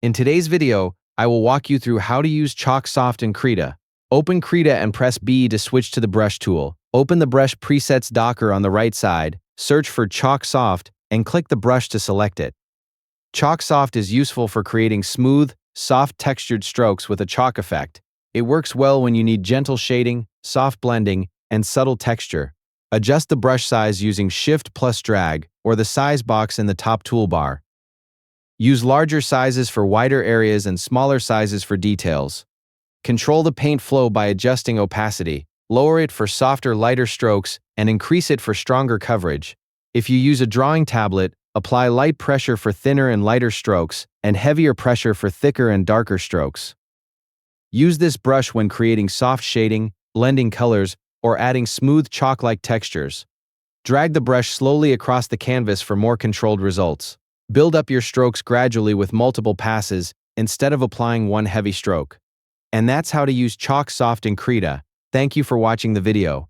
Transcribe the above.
In today's video, I will walk you through how to use Chalk Soft in Krita. Open Krita and press B to switch to the brush tool. Open the brush presets docker on the right side, search for Chalk Soft, and click the brush to select it. Chalk Soft is useful for creating smooth, soft textured strokes with a chalk effect. It works well when you need gentle shading, soft blending, and subtle texture. Adjust the brush size using Shift plus Drag or the size box in the top toolbar. Use larger sizes for wider areas and smaller sizes for details. Control the paint flow by adjusting opacity. Lower it for softer, lighter strokes and increase it for stronger coverage. If you use a drawing tablet, apply light pressure for thinner and lighter strokes and heavier pressure for thicker and darker strokes. Use this brush when creating soft shading, blending colors, or adding smooth chalk-like textures. Drag the brush slowly across the canvas for more controlled results. Build up your strokes gradually with multiple passes instead of applying one heavy stroke. And that's how to use Chalk Soft in Krita. Thank you for watching the video.